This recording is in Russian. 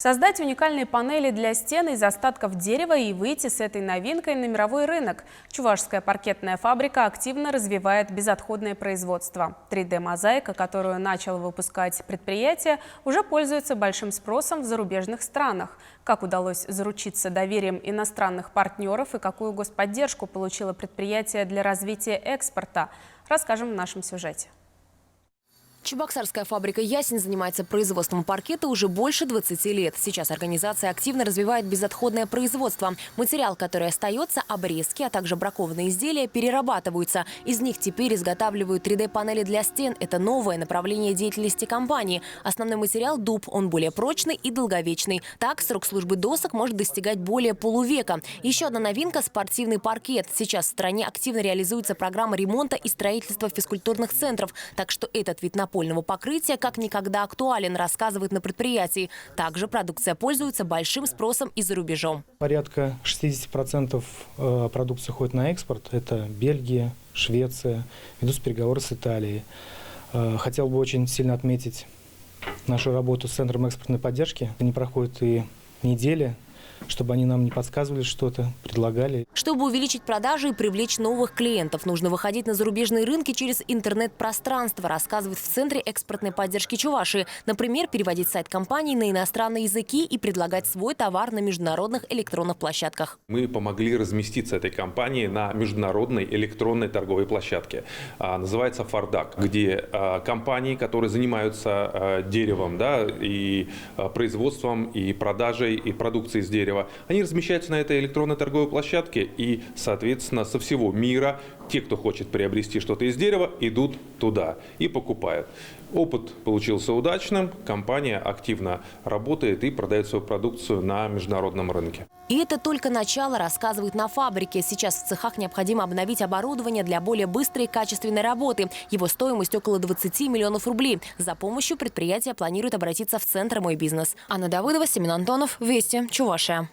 Создать уникальные панели для стен из остатков дерева и выйти с этой новинкой на мировой рынок. Чувашская паркетная фабрика активно развивает безотходное производство. 3D-мозаика, которую начало выпускать предприятие, уже пользуется большим спросом в зарубежных странах. Как удалось заручиться доверием иностранных партнеров и какую господдержку получило предприятие для развития экспорта, расскажем в нашем сюжете. Чебоксарская фабрика «Ясень» занимается производством паркета уже больше 20 лет. Сейчас организация активно развивает безотходное производство. Материал, который остается, обрезки, а также бракованные изделия перерабатываются. Из них теперь изготавливают 3D-панели для стен. Это новое направление деятельности компании. Основной материал – дуб. Он более прочный и долговечный. Так, срок службы досок может достигать более полувека. Еще одна новинка – спортивный паркет. Сейчас в стране активно реализуется программа ремонта и строительства физкультурных центров. Так что этот вид напольного покрытия как никогда актуален, рассказывают на предприятии. Также продукция пользуется большим спросом и за рубежом. Порядка 60% продукции ходит на экспорт. Это Бельгия, Швеция, ведутся переговоры с Италией. Хотел бы очень сильно отметить нашу работу с Центром экспортной поддержки. Не проходит и недели, чтобы они нам не подсказывали что-то, предлагали. Чтобы увеличить продажи и привлечь новых клиентов, нужно выходить на зарубежные рынки через интернет-пространство, рассказывают в Центре экспортной поддержки Чувашии. Например, переводить сайт компании на иностранные языки и предлагать свой товар на международных электронных площадках. Мы помогли разместиться этой компании на международной электронной торговой площадке. Называется «Фардак», где компании, которые занимаются деревом, и производством, и продажей, и продукцией из дерева, они размещаются на этой электронной торговой площадке и, соответственно, со всего мира те, кто хочет приобрести что-то из дерева, идут туда и покупают. Опыт получился удачным, компания активно работает и продает свою продукцию на международном рынке. И это только начало, рассказывают на фабрике. Сейчас в цехах необходимо обновить оборудование для более быстрой и качественной работы. Его стоимость около 20 миллионов рублей. За помощью предприятие планирует обратиться в Центр «Мой бизнес». Анна Давыдова, Семен Антонов, Вести, Чувашия.